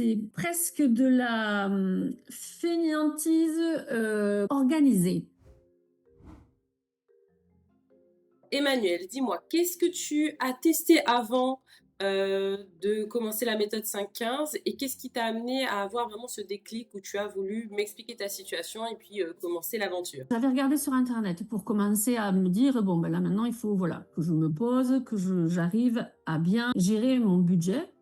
c'est presque de la fainéantise organisée. Emmanuel, dis-moi, qu'est-ce que tu as testé avant, de commencer la méthode 5-15 et qu'est-ce qui t'a amené à avoir vraiment ce déclic où tu as voulu m'expliquer ta situation et puis, commencer l'aventure? J'avais regardé sur internet pour commencer à me dire: «Bon, ben, là, maintenant, il faut, voilà, que je me pose, que j'arrive à bien gérer mon budget»,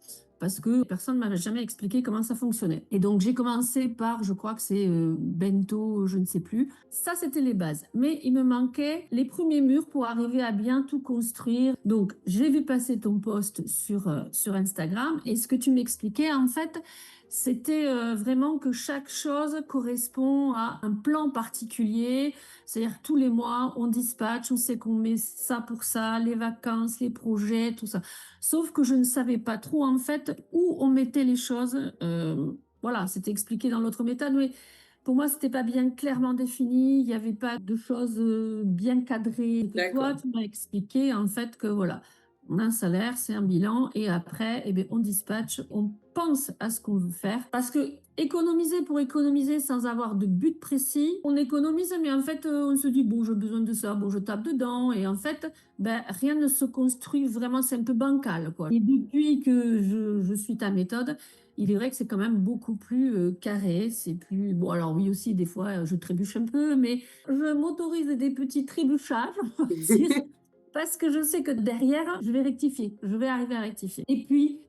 parce que personne ne m'avait jamais expliqué comment ça fonctionnait et donc j'ai commencé par, je crois que c'est, Bento, je ne sais plus. Ça, c'était les bases, mais il me manquait les premiers murs pour arriver à bien tout construire. Donc j'ai vu passer ton post sur Instagram et ce que tu m'expliquais, en fait, c'était, vraiment que chaque chose correspond à un plan particulier. C'est-à-dire tous les mois, on dispatche, on sait qu'on met ça pour ça, les vacances, les projets, tout ça. Sauf que je ne savais pas trop, en fait, où on mettait les choses. Voilà, c'était expliqué dans l'autre méthode, mais pour moi, c'était pas bien clairement défini. Il n'y avait pas de choses bien cadrées. Et que toi, D'accord. tu m'as expliqué, en fait, que voilà, on a un salaire, c'est un bilan, et après, eh bien, on dispatche, on pense à ce qu'on veut faire. Parce que économiser pour économiser sans avoir de but précis, on économise, mais en fait, on se dit, bon, j'ai besoin de ça, bon, je tape dedans, et en fait, ben, rien ne se construit vraiment, c'est un peu bancal, quoi. Et depuis que je suis ta méthode, il est vrai que c'est quand même beaucoup plus carré, c'est plus... Bon, alors oui aussi, des fois, je trébuche un peu, mais je m'autorise des petits trébuchages, on va dire, parce que je sais que derrière, je vais rectifier, je vais arriver à rectifier. Et puis,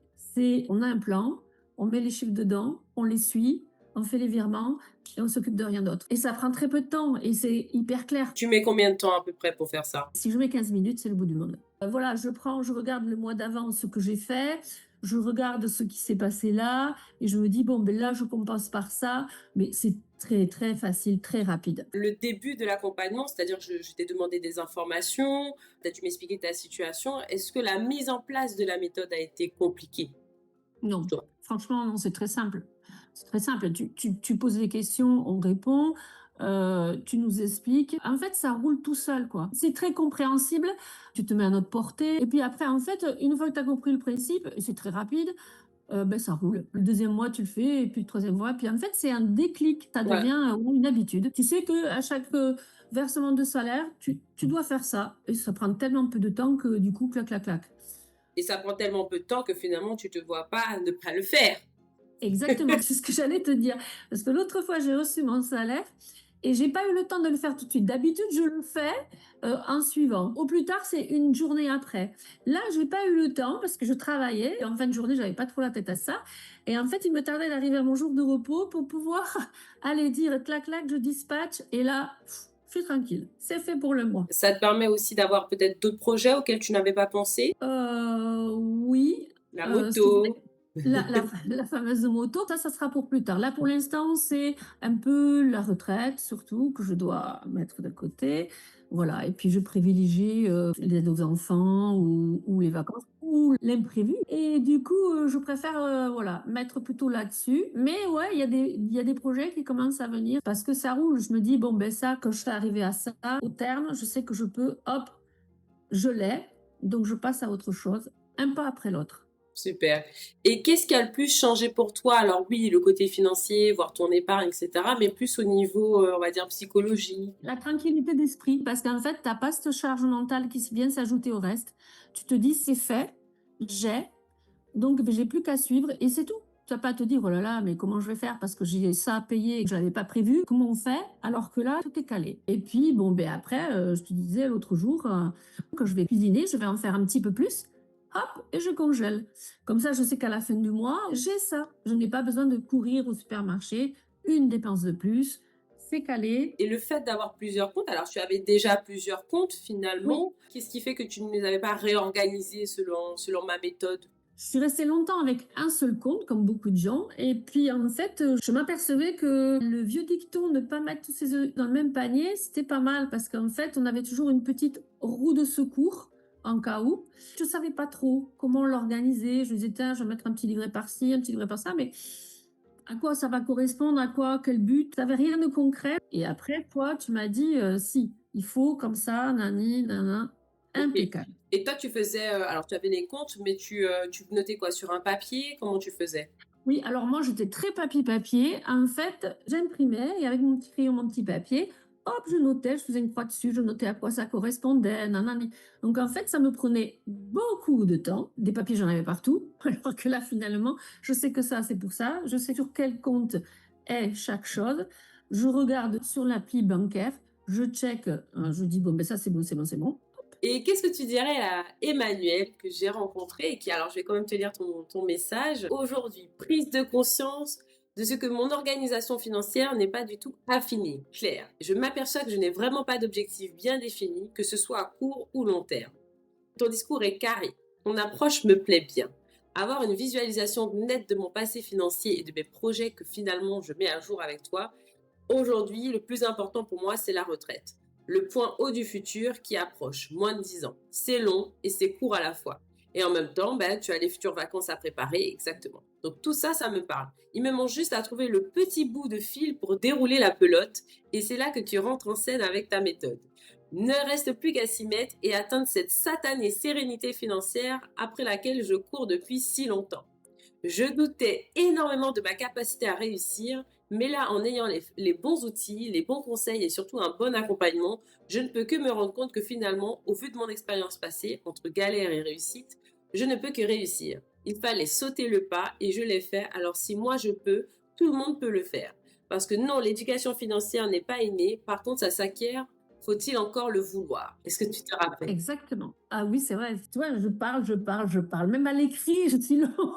on a un plan, on met les chiffres dedans, on les suit, on fait les virements et on s'occupe de rien d'autre. Et ça prend très peu de temps et c'est hyper clair. Tu mets combien de temps à peu près pour faire ça? Si je mets 15 minutes, c'est le bout du monde. Voilà, je regarde le mois d'avant ce que j'ai fait, je regarde ce qui s'est passé là et je me dis, bon, ben là, je compense par ça, mais c'est très, très facile, très rapide. Le début de l'accompagnement, c'est-à-dire je t'ai demandé des informations, tu as dû m'expliquer ta situation. Est-ce que la mise en place de la méthode a été compliquée pour Non, toi? franchement, non, c'est très simple. C'est très simple. Tu poses les questions, on répond, tu nous expliques. En fait, ça roule tout seul, quoi. C'est très compréhensible. Tu te mets à notre portée. Et puis après, en fait, une fois que tu as compris le principe, et c'est très rapide, ben, ça roule. Le deuxième mois, tu le fais, et puis le troisième mois. Puis en fait, c'est un déclic. Ça Ouais, devient une habitude. Tu sais que à chaque versement de salaire, tu dois faire ça. Et ça prend tellement peu de temps que du coup, clac, clac, clac. et ça prend tellement peu de temps que finalement tu te vois pas ne pas le faire. Exactement, c'est ce que j'allais te dire. Parce que l'autre fois, j'ai reçu mon salaire et j'ai pas eu le temps de le faire tout de suite. D'habitude, je le fais en suivant. Au plus tard, c'est une journée après. Là, j'ai pas eu le temps parce que je travaillais. Et en fin de journée, j'avais pas trop la tête à ça. Et en fait, il me tardait d'arriver à mon jour de repos pour pouvoir aller dire clac clac, je dispatche. Et là, je suis tranquille. C'est fait pour le mois. Ça te permet aussi d'avoir peut-être d'autres projets auxquels tu n'avais pas pensé? Oui, La c'est vrai. moto? La fameuse moto, ça sera pour plus tard. Là, pour l'instant, c'est un peu la retraite, surtout, que je dois mettre de côté. Voilà, et puis je privilégie, l'aide aux enfants ou les vacances ou l'imprévu et du coup, je préfère, voilà, mettre plutôt là-dessus. Mais ouais, il y a des projets qui commencent à venir parce que ça roule. Je me dis: «Bon, ben, ça, quand je serai arrivée à ça, au terme, je sais que je peux, hop, je l'ai, donc je passe à autre chose, un pas après l'autre». Super. Et qu'est-ce qui a le plus changé pour toi? Alors oui, le côté financier, voir ton épargne et cetera, mais plus au niveau, on va dire psychologie. La tranquillité d'esprit, parce qu'en fait, tu as pas cette charge mentale qui vient s'ajouter au reste. Tu te dis: «C'est fait, j'ai, donc beh, j'ai plus qu'à suivre» et c'est tout. Tu as pas à te dire: «Oh là là, mais comment je vais faire parce que j'ai ça à payer et que je l'avais pas prévu? Comment on fait?» alors que là, tout est calé et puis bon, ben après, je te disais l'autre jour, quand je vais cuisiner, je vais en faire un petit peu plus, hop et je congèle. Comme ça, je sais qu'à la fin du mois, j'ai ça. Je n'ai pas besoin de courir au supermarché, une dépense de plus, c'est calé. Et le fait d'avoir plusieurs comptes, alors tu avais déjà plusieurs comptes Oui. finalement, qu'est-ce qui fait que tu ne les avais pas réorganisés selon ma méthode? Je suis restée longtemps avec un seul compte, comme beaucoup de gens. Et puis, en fait, je m'apercevais que le vieux dicton «ne pas mettre tous ses œufs dans le même panier», c'était pas mal parce qu'en fait, on avait toujours une petite roue de secours en cas où. Je savais pas trop comment l'organiser. Je me disais: «Tiens, je vais mettre un petit livret par-ci, un petit livret par-ça», mais à quoi ça va correspondre? À quoi? Quel but? Tu avais rien de concret. Et après, toi, tu m'as dit: «Si, il faut comme ça, nani, nana», OK. impeccable. Et toi tu faisais, alors tu avais les comptes, mais tu notais quoi? Sur un papier? Comment tu faisais? Oui, alors moi, j'étais très papier-papier. En fait, j'imprimais et avec mon petit crayon, mon petit papier, hop, je notais, je faisais une croix dessus, je notais à quoi ça correspondait, nanani. Donc en fait, ça me prenait beaucoup de temps. Des papiers, j'en avais partout. Alors que là, finalement, je sais que ça, c'est pour ça. Je sais sur quel compte est chaque chose. Je regarde sur l'appli bancaire, je check, je dis, bon, ben ça, c'est bon, c'est bon, c'est bon. Et qu'est-ce que tu dirais à Emmanuel que j'ai rencontré et qui, alors je vais quand même te lire ton message. Aujourd'hui, prise de conscience de ce que mon organisation financière n'est pas du tout affinée, claire. Je m'aperçois que je n'ai vraiment pas d'objectif bien défini, que ce soit à court ou long terme. Ton discours est carré. Ton approche me plaît bien. Avoir une visualisation nette de mon passé financier et de mes projets que finalement je mets à jour avec toi. Aujourd'hui, le plus important pour moi, c'est la retraite. Le point haut du futur qui approche, moins de 10 ans. C'est long et c'est court à la fois. Et en même temps, ben, tu as les futures vacances à préparer, exactement. Donc tout ça, ça me parle. Il me manque juste à trouver le petit bout de fil pour dérouler la pelote. Et c'est là que tu rentres en scène avec ta méthode. Ne reste plus qu'à s'y mettre et atteindre cette satanée sérénité financière après laquelle je cours depuis si longtemps. Je doutais énormément de ma capacité à réussir, mais là, en ayant les bons outils, les bons conseils et surtout un bon accompagnement, je ne peux que me rendre compte que finalement, au vu de mon expérience passée, entre galère et réussite, je ne peux que réussir. Il fallait sauter le pas et je l'ai fait. Alors si moi je peux, tout le monde peut le faire. Parce que non, l'éducation financière n'est pas innée. Par contre, ça s'acquiert. Faut-il encore le vouloir? Est-ce que tu te rappelles? Exactement. Ah oui, c'est vrai. Tu vois, je parle, je parle, je parle. Même à l'écrit, je suis long.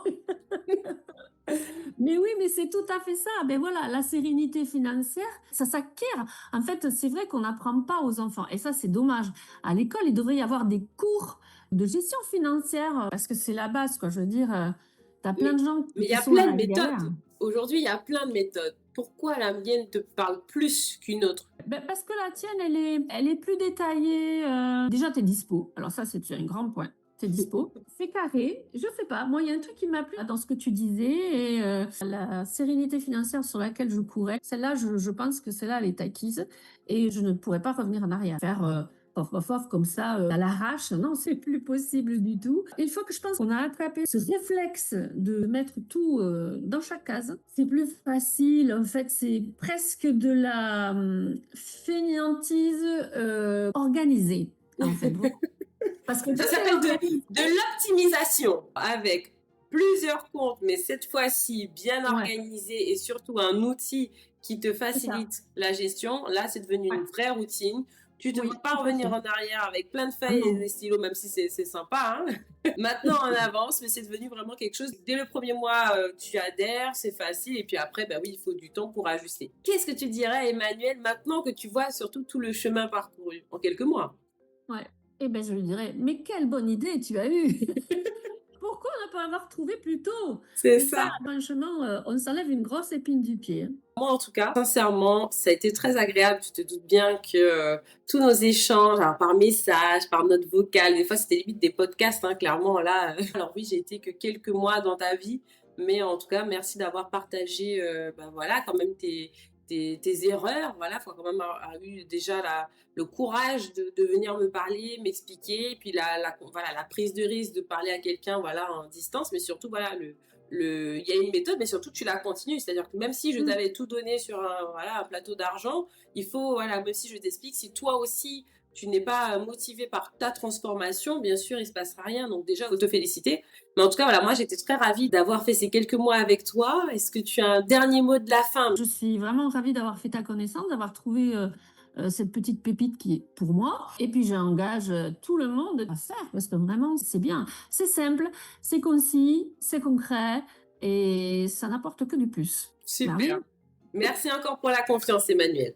Mais oui, mais c'est tout à fait ça. Ben voilà, la sérénité financière, ça s'acquiert. En fait, c'est vrai qu'on n'apprend pas aux enfants. Et ça, c'est dommage. À l'école, il devrait y avoir des cours de gestion financière parce que c'est la base, quoi. Je veux dire, tu as plein Mais de gens mais il y qui a sont dans plein de la galère. méthodes. Aujourd'hui, il y a plein de méthodes. Pourquoi la mienne te parle plus qu'une autre? Ben, parce que la tienne, elle est plus détaillée. Déjà, tu es dispo. Alors ça, c'est un grand point. Tu es dispo. C'est carré. Je sais pas. Moi, il y a un truc qui m'a plu dans ce que tu disais. Et la sérénité financière sur laquelle je courais, celle-là, je pense que celle-là, elle est acquise. Et je ne pourrais pas revenir en arrière. Faire off, off, off, comme ça, à l'arrache. Non, c'est plus possible du tout. Il faut que je pense qu'on a attrapé ce réflexe de mettre tout dans chaque case. C'est plus facile. En fait, c'est presque de la fainéantise organisée, en fait. Parce que Ça tout est s'appelle organisé. de l'optimisation avec plusieurs comptes, mais cette fois-ci bien Ouais, organisé et surtout un outil qui te c'est ça. facilite la gestion. Là, c'est devenu Ouais. une vraie routine. Tu ne devras Oui, pas tout à revenir fait. en arrière avec plein de Ah feuilles et non. des stylos, même si c'est sympa, hein. Maintenant, on avance, mais c'est devenu vraiment quelque chose. Dès le premier mois, tu adhères, c'est facile. Et puis après, bah oui, il faut du temps pour ajuster. Qu'est-ce que tu dirais, Emmanuel, maintenant que tu vois surtout tout le chemin parcouru en quelques mois? Ouais. Eh ben, je lui dirais, mais quelle bonne idée tu as eue! Pourquoi ne pas avoir trouvé plus tôt? C'est Et ça, ça. franchement, on s'enlève une grosse épine du pied, hein. Moi, en tout cas, sincèrement, ça a été très agréable. Tu te doutes bien que tous nos échanges, alors par message, par note vocale, des fois c'était limite des podcasts, hein, clairement là. Alors oui, j'ai été que quelques mois dans ta vie, mais en tout cas, merci d'avoir partagé, bah, voilà, quand même tes erreurs. Voilà, faut quand même avoir eu déjà le courage de venir me parler, m'expliquer, puis voilà, la prise de risque de parler à quelqu'un, voilà, en distance, mais surtout voilà il y a une méthode, mais surtout tu la continues. C'est-à-dire que même si je Mmh. t'avais tout donné sur voilà, un plateau d'argent, il faut, voilà, même si je t'explique, si toi aussi tu n'es pas motivé par ta transformation, bien sûr, il ne se passera rien. Donc déjà, il faut te féliciter. Mais en tout cas, voilà, moi j'étais très ravie d'avoir fait ces quelques mois avec toi. Est-ce que tu as un dernier mot de la fin? Je suis vraiment ravie d'avoir fait ta connaissance, d'avoir trouvé, cette petite pépite qui est pour moi et puis j'engage, tout le monde à faire parce que vraiment c'est bien. C'est simple, c'est concis, c'est concret et ça n'apporte que du plus. Ben Super. oui. Merci encore pour la confiance, Emmanuel.